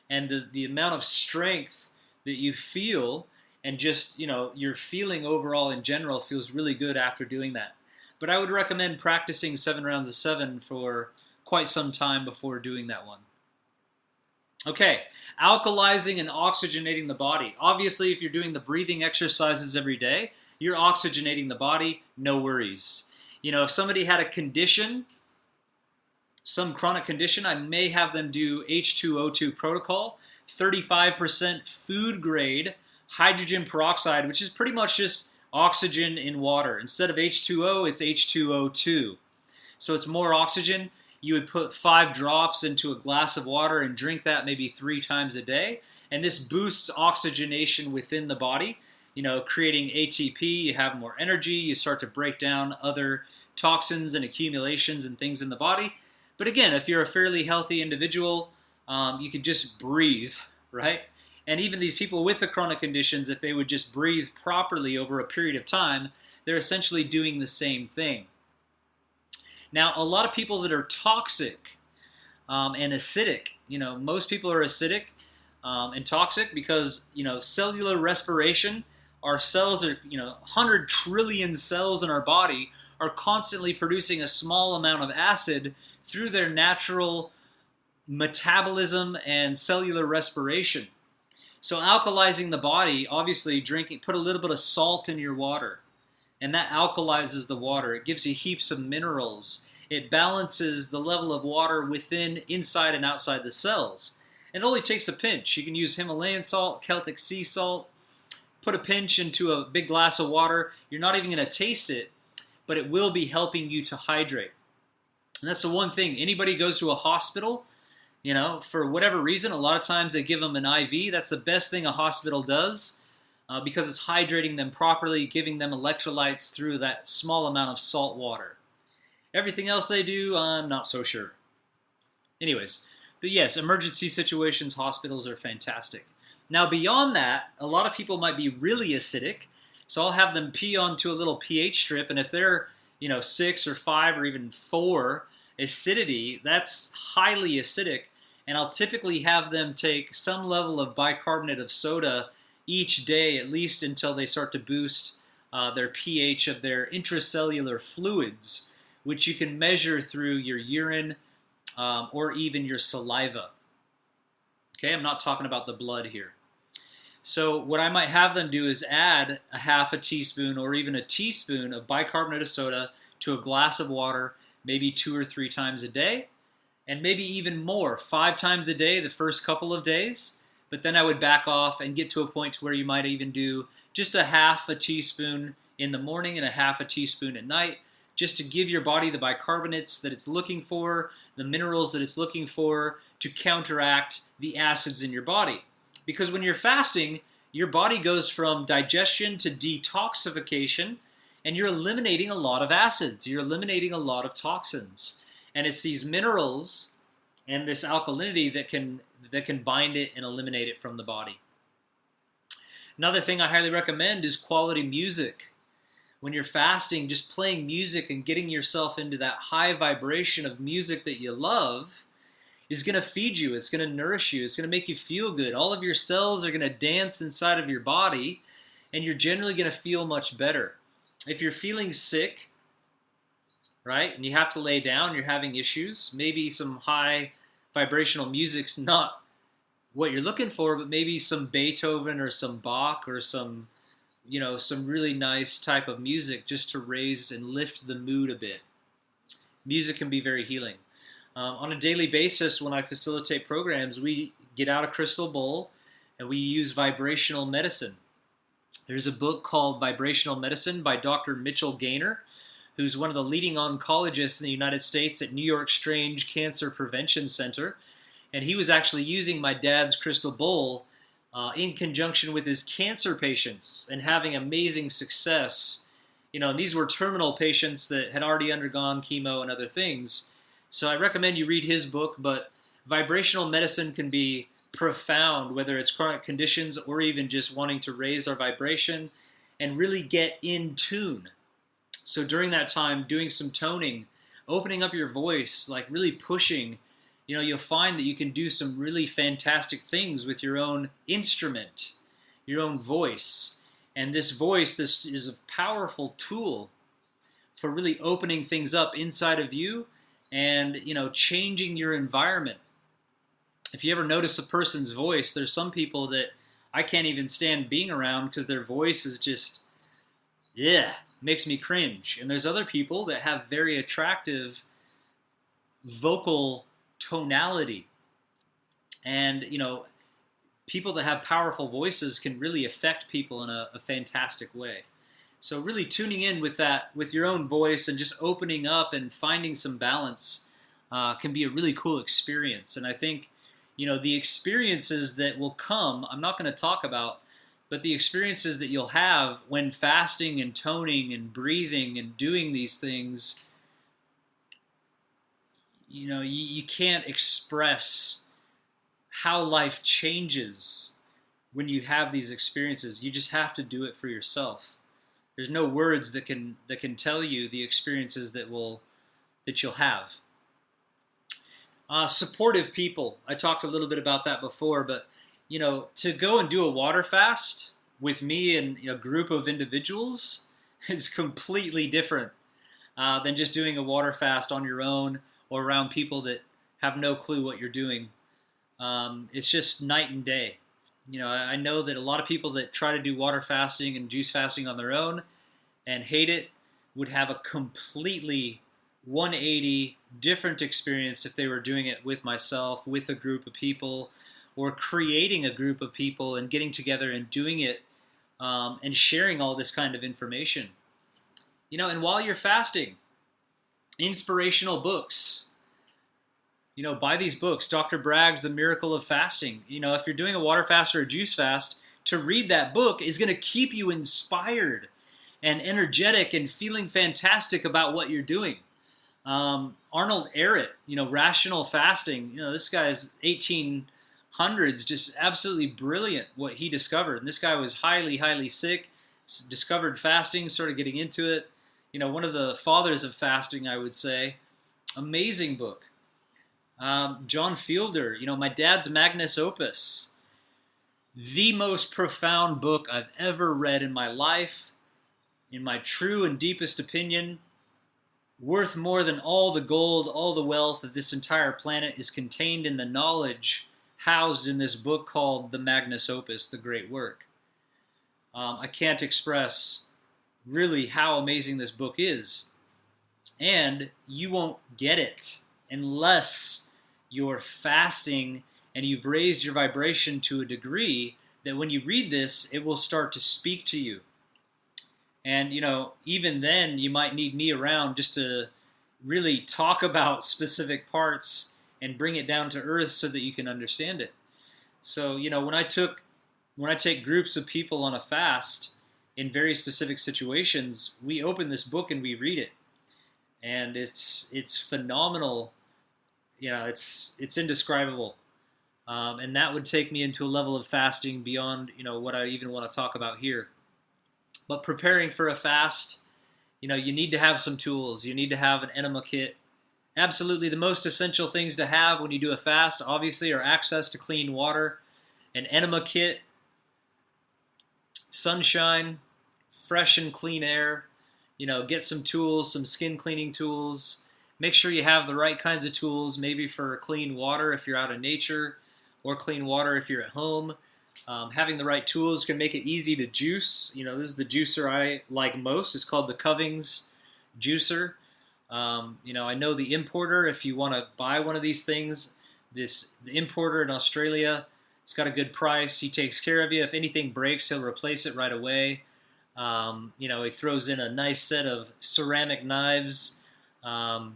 And the amount of strength that you feel, and just, your feeling overall in general feels really good after doing that. But I would recommend practicing 7 rounds of 7 for quite some time before doing that one. Okay, alkalizing and oxygenating the body. Obviously, if you're doing the breathing exercises every day, you're oxygenating the body, no worries. If somebody had a condition, some chronic condition, I may have them do H2O2 protocol, 35% food grade hydrogen peroxide, which is pretty much just oxygen in water. Instead of H2O, it's H2O2. So it's more oxygen. You would put 5 drops into a glass of water and drink that maybe 3 times a day. And this boosts oxygenation within the body, creating ATP. You have more energy. You start to break down other toxins and accumulations and things in the body. But again, if you're a fairly healthy individual, you could just breathe, right? And even these people with the chronic conditions, if they would just breathe properly over a period of time, they're essentially doing the same thing. Now, a lot of people that are toxic and acidic, most people are acidic and toxic because, cellular respiration, our cells are, 100 trillion cells in our body are constantly producing a small amount of acid through their natural metabolism and cellular respiration. So alkalizing the body, obviously put a little bit of salt in your water, and that alkalizes the water. It gives you heaps of minerals. It balances the level of water inside and outside the cells. It only takes a pinch. You can use Himalayan salt, Celtic sea salt, put a pinch into a big glass of water. You're not even going to taste it, but it will be helping you to hydrate. And that's the one thing. Anybody goes to a hospital, for whatever reason, a lot of times they give them an IV. That's the best thing a hospital does because it's hydrating them properly, giving them electrolytes through that small amount of salt water. Everything else they do, I'm not so sure. Anyways, but yes, emergency situations, hospitals are fantastic. Now beyond that, a lot of people might be really acidic, so I'll have them pee onto a little pH strip, and if they're 6 or 5 or even 4 acidity, that's highly acidic. And I'll typically have them take some level of bicarbonate of soda each day, at least until they start to boost their pH of their intracellular fluids, which you can measure through your urine or even your saliva. Okay, I'm not talking about the blood here. So what I might have them do is add a half a teaspoon or even a teaspoon of bicarbonate of soda to a glass of water, maybe 2 or 3 times a day, and maybe even more, 5 times a day the first couple of days. But then I would back off and get to a point where you might even do just a half a teaspoon in the morning and a half a teaspoon at night, just to give your body the bicarbonates that it's looking for, the minerals that it's looking for to counteract the acids in your body. Because when you're fasting, your body goes from digestion to detoxification, and you're eliminating a lot of acids. You're eliminating a lot of toxins. And it's these minerals and this alkalinity that can that can bind it and eliminate it from the body. Another thing I highly recommend is quality music. When you're fasting, just playing music and getting yourself into that high vibration of music that you love is going to feed you. It's going to nourish you. It's going to make you feel good. All of your cells are going to dance inside of your body, and you're generally going to feel much better. If you're feeling sick, right, and you have to lay down, you're having issues, maybe some high vibrational music's not what you're looking for, but maybe some Beethoven or some Bach or some really nice type of music just to raise and lift the mood a bit. Music can be very healing. On a daily basis, when I facilitate programs, we get out a crystal bowl and we use vibrational medicine. There's a book called Vibrational Medicine by Dr. Mitchell Gaynor, who's one of the leading oncologists in the United States at New York Strange Cancer Prevention Center. And he was actually using my dad's crystal bowl in conjunction with his cancer patients and having amazing success. And these were terminal patients that had already undergone chemo and other things. So I recommend you read his book, but vibrational medicine can be profound, whether it's chronic conditions or even just wanting to raise our vibration and really get in tune. So during that time, doing some toning, opening up your voice, like really pushing, you'll find that you can do some really fantastic things with your own instrument, your own voice. And this is a powerful tool for really opening things up inside of you and, changing your environment. If you ever notice a person's voice, there's some people that I can't even stand being around because their voice is just, makes me cringe. And there's other people that have very attractive vocal tonality. And, people that have powerful voices can really affect people in a fantastic way. So really tuning in with your own voice and just opening up and finding some balance can be a really cool experience. And I think, the experiences that will come, I'm not going to talk about, but the experiences that you'll have when fasting and toning and breathing and doing these things, you can't express how life changes when you have these experiences. You just have to do it for yourself. There's no words that can tell you the experiences that you'll have. Supportive people. I talked a little bit about that before, but to go and do a water fast with me and a group of individuals is completely different than just doing a water fast on your own or around people that have no clue what you're doing. It's just night and day. I know that a lot of people that try to do water fasting and juice fasting on their own and hate it would have a completely 180 different experience if they were doing it with myself, with a group of people, or creating a group of people and getting together and doing it and sharing all this kind of information. And while you're fasting, inspirational books. Buy these books. Dr. Bragg's The Miracle of Fasting. If you're doing a water fast or a juice fast, to read that book is going to keep you inspired and energetic and feeling fantastic about what you're doing. Arnold Ehret, Rational Fasting. This guy's 1800s, just absolutely brilliant what he discovered. And this guy was highly, highly sick, discovered fasting, started getting into it. One of the fathers of fasting, I would say. Amazing book. John Fielder, my dad's Magnus Opus. The most profound book I've ever read in my life. In my true and deepest opinion, worth more than all the gold, all the wealth of this entire planet is contained in the knowledge housed in this book called the Magnus Opus, the Great Work. I can't express really how amazing this book is. And you won't get it unless you're fasting and you've raised your vibration to a degree that when you read this, it will start to speak to you. And, even then you might need me around just to really talk about specific parts and bring it down to earth so that you can understand it. So, when I take groups of people on a fast in very specific situations, we open this book and we read it. And it's phenomenal. It's indescribable. And that would take me into a level of fasting beyond, what I even want to talk about here. But preparing for a fast, you need to have some tools. You need to have an enema kit. Absolutely, the most essential things to have when you do a fast, obviously, are access to clean water, an enema kit, sunshine, fresh and clean air. Get some tools, some skin cleaning tools. Make sure you have the right kinds of tools, maybe for clean water if you're out in nature, or clean water if you're at home. Having the right tools can make it easy to juice. This is the juicer I like most. It's called the Covings juicer. I know the importer. If you want to buy one of these things, the importer in Australia, it's got a good price. He takes care of you. If anything breaks, he'll replace it right away. He throws in a nice set of ceramic knives. I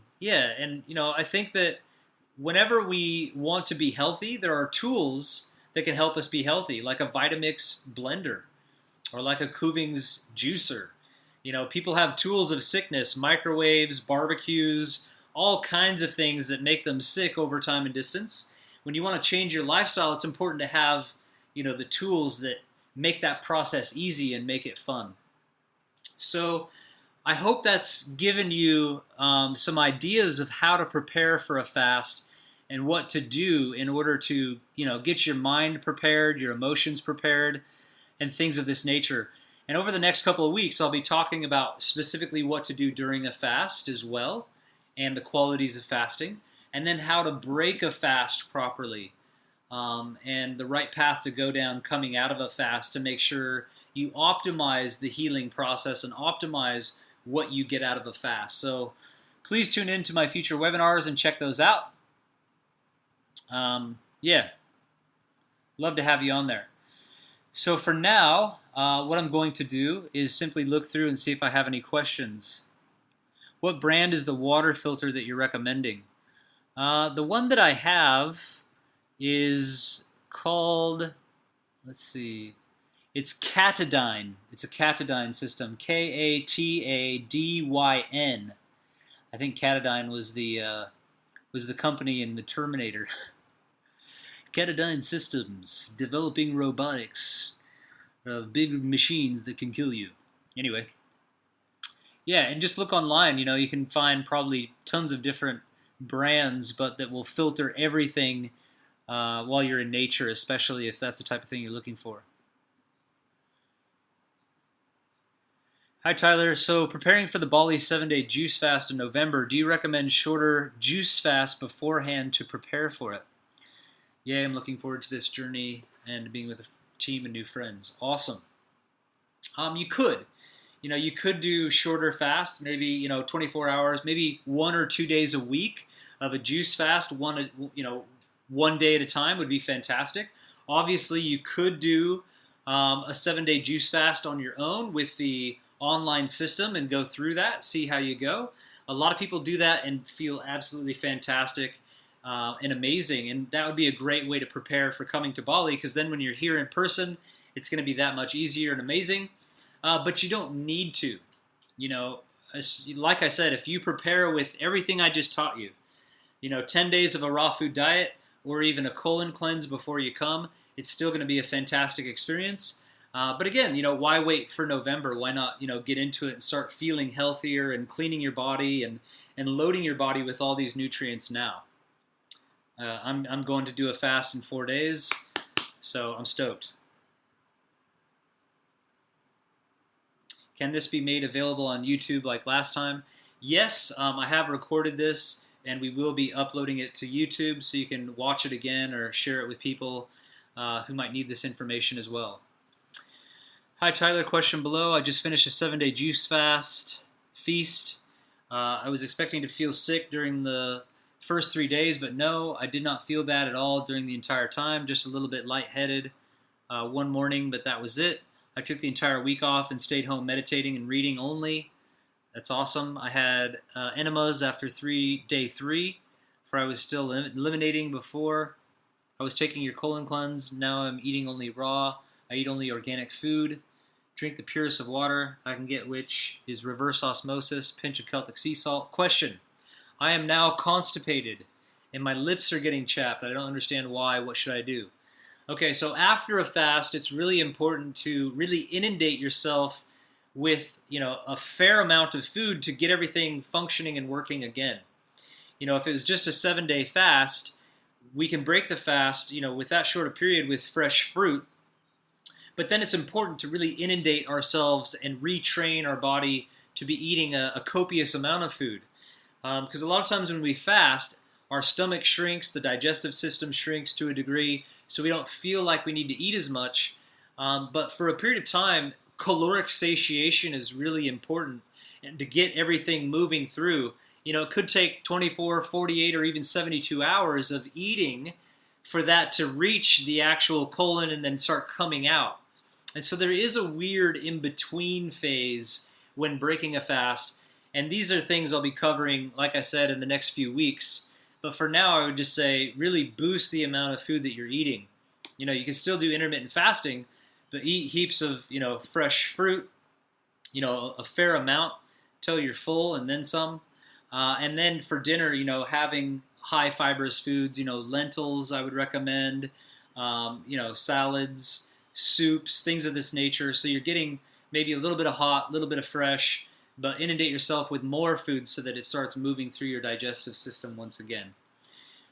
think that whenever we want to be healthy, there are tools that can help us be healthy, like a Vitamix blender or like a Covings juicer. People have tools of sickness, microwaves, barbecues, all kinds of things that make them sick over time and distance. When you want to change your lifestyle, it's important to have, the tools that make that process easy and make it fun. So I hope that's given you some ideas of how to prepare for a fast and what to do in order to, get your mind prepared, your emotions prepared, and things of this nature. And over the next couple of weeks, I'll be talking about specifically what to do during a fast as well, and the qualities of fasting, and then how to break a fast properly, and the right path to go down coming out of a fast to make sure you optimize the healing process and optimize what you get out of a fast. So please tune in to my future webinars and check those out. Love to have you on there. So for now, what I'm going to do is simply look through and see if I have any questions. What brand is the water filter that you're recommending? The one that I have is called, let's see, it's Katadyn. It's a Katadyn system, Katadyn. I think Katadyn was the company in the Terminator. Katadyn Systems, developing robotics of big machines that can kill you. Anyway, and just look online. You can find probably tons of different brands, but that will filter everything while you're in nature, especially if that's the type of thing you're looking for. Hi, Tyler. So preparing for the Bali 7-day juice fast in November, do you recommend shorter juice fast beforehand to prepare for it? Yeah, I'm looking forward to this journey and being with a team and new friends. Awesome. You could do shorter fasts, maybe 24 hours, maybe 1 or 2 days a week of a juice fast. One day at a time would be fantastic. Obviously, you could do a 7-day juice fast on your own with the online system and go through that, see how you go. A lot of people do that and feel absolutely fantastic and amazing, and that would be a great way to prepare for coming to Bali, because then when you're here in person, it's going to be that much easier and amazing. But you don't need to. Like I said, if you prepare with everything I just taught you, 10 days of a raw food diet or even a colon cleanse before you come, it's still going to be a fantastic experience. But again, why wait for November? Why not, get into it and start feeling healthier and cleaning your body and loading your body with all these nutrients now? I'm going to do a fast in 4 days, so I'm stoked. Can this be made available on YouTube like last time? Yes, I have recorded this, and we will be uploading it to YouTube so you can watch it again or share it with people who might need this information as well. Hi, Tyler. Question below. I just finished a 7-day juice feast. I was expecting to feel sick during the first 3 days, but no, I did not feel bad at all during the entire time, just a little bit lightheaded one morning, but that was it. I took the entire week off and stayed home meditating and reading only. That's awesome. I had enemas after day 3, for I was still eliminating before. I was taking your colon cleanse. Now I'm eating only raw. I eat only organic food. Drink the purest of water I can get, which is reverse osmosis, pinch of Celtic sea salt. Question. I am now constipated and my lips are getting chapped. I don't understand why. What should I do? Okay, so after a fast, it's really important to really inundate yourself with, a fair amount of food to get everything functioning and working again. If it was just a 7-day fast, we can break the fast, with that short a period with fresh fruit. But then it's important to really inundate ourselves and retrain our body to be eating a copious amount of food. Because a lot of times when we fast, our stomach shrinks, the digestive system shrinks to a degree, so we don't feel like we need to eat as much. But for a period of time, caloric satiation is really important, and to get everything moving through. It could take 24, 48, or even 72 hours of eating for that to reach the actual colon and then start coming out. And so there is a weird in-between phase when breaking a fast. And these are things I'll be covering, like I said, in the next few weeks. But for now, I would just say really boost the amount of food that you're eating. You can still do intermittent fasting, but eat heaps of, fresh fruit, a fair amount till you're full and then some. And then for dinner, having high fibrous foods, lentils I would recommend, salads, soups, things of this nature. So you're getting maybe a little bit of hot, a little bit of fresh, but inundate yourself with more food so that it starts moving through your digestive system once again.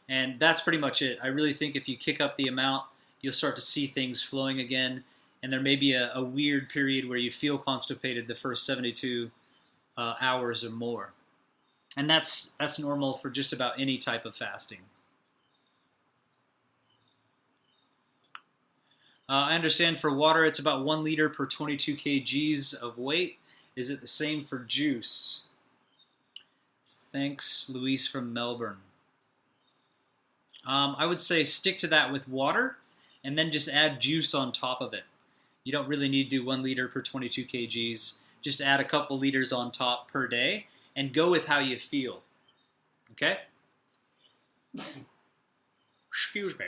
And that's pretty much it. I really think if you kick up the amount, you'll start to see things flowing again. And there may be a weird period where you feel constipated the first 72 hours or more. And that's normal for just about any type of fasting. I understand for water, it's about 1 liter per 22 kgs of weight. Is it the same for juice? Thanks, Luis from Melbourne. I would say stick to that with water and then just add juice on top of it. You don't really need to do 1 liter per 22 kgs. Just add a couple liters on top per day and go with how you feel. Okay? Excuse me.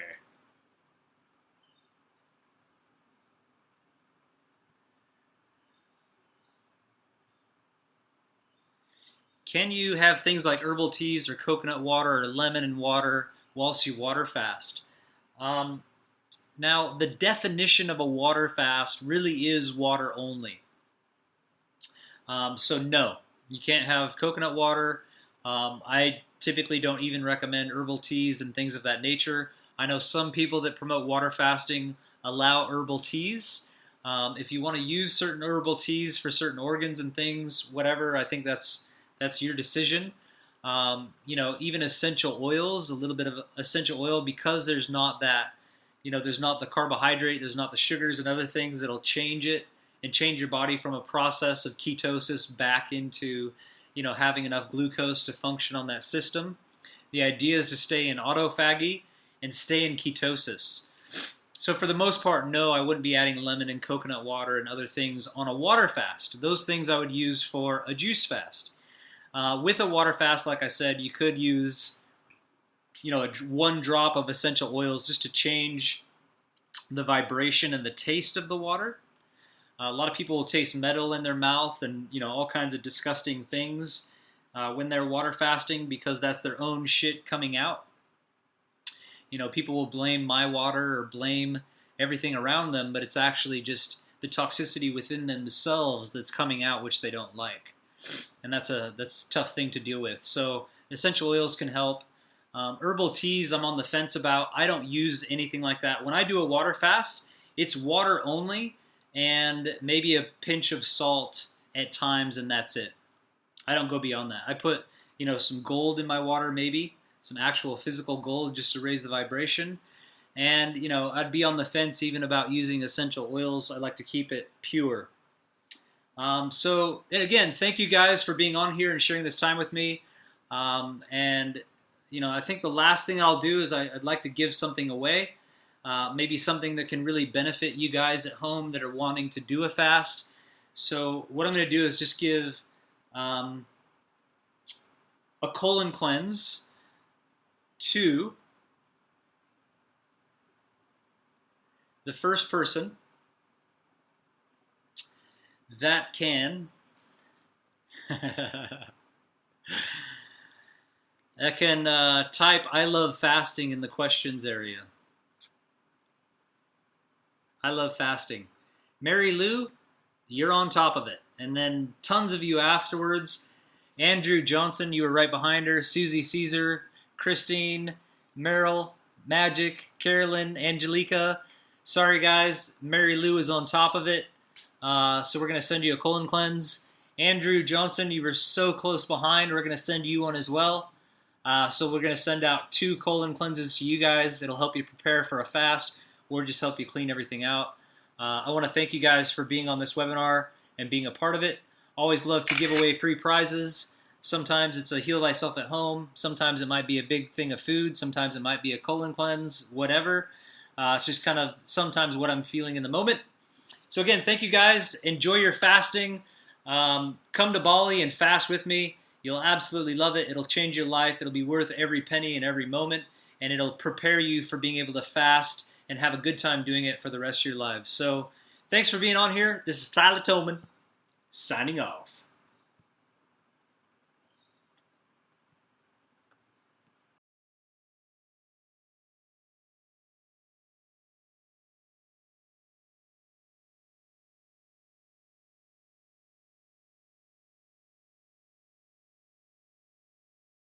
Can you have things like herbal teas or coconut water or lemon and water whilst you water fast? Now, the definition of a water fast really is water only. So no, you can't have coconut water. I typically don't even recommend herbal teas and things of that nature. I know some people that promote water fasting allow herbal teas. If you want to use certain herbal teas for certain organs and things, whatever, I think that's your decision. Even essential oils, a little bit of essential oil, because there's not that, there's not the carbohydrate, there's not the sugars and other things that'll change it and change your body from a process of ketosis back into, having enough glucose to function on that system. The idea is to stay in autophagy and stay in ketosis. So for the most part, no, I wouldn't be adding lemon and coconut water and other things on a water fast. Those things I would use for a juice fast. With a water fast, like I said, you could use, 1 drop of essential oils just to change the vibration and the taste of the water. A lot of people will taste metal in their mouth and, all kinds of disgusting things when they're water fasting because that's their own shit coming out. People will blame my water or blame everything around them, but it's actually just the toxicity within themselves that's coming out, which they don't like. And that's a tough thing to deal with. So essential oils can help. Herbal teas, I'm on the fence about. I don't use anything like that. When I do a water fast, it's water only and maybe a pinch of salt at times, and that's it. I don't go beyond that. I put, some gold in my water, maybe some actual physical gold just to raise the vibration. And, I'd be on the fence even about using essential oils. I like to keep it pure. So again, thank you guys for being on here and sharing this time with me. And I think the last thing I'll do is I'd like to give something away, maybe something that can really benefit you guys at home that are wanting to do a fast. So what I'm going to do is just give a colon cleanse to the first person that can that can type "I love fasting" in the questions area. I love fasting. Mary Lou, you're on top of it. And then tons of you afterwards. Andrew Johnson, you were right behind her. Susie Caesar, Christine, Meryl, Magic, Carolyn, Angelica. Sorry guys, Mary Lou is on top of it. So we're going to send you a colon cleanse. Andrew Johnson, you were so close behind. We're going to send you one as well. So we're going to send out 2 colon cleanses to you guys. It'll help you prepare for a fast or just help you clean everything out. I want to thank you guys for being on this webinar and being a part of it. Always love to give away free prizes. Sometimes it's a Heal Thyself at Home. Sometimes it might be a big thing of food. Sometimes it might be a colon cleanse, whatever. It's just kind of sometimes what I'm feeling in the moment. So again, thank you guys. Enjoy your fasting. Come to Bali and fast with me. You'll absolutely love it. It'll change your life. It'll be worth every penny and every moment. And it'll prepare you for being able to fast and have a good time doing it for the rest of your lives. So thanks for being on here. This is Tyler Tolman, signing off.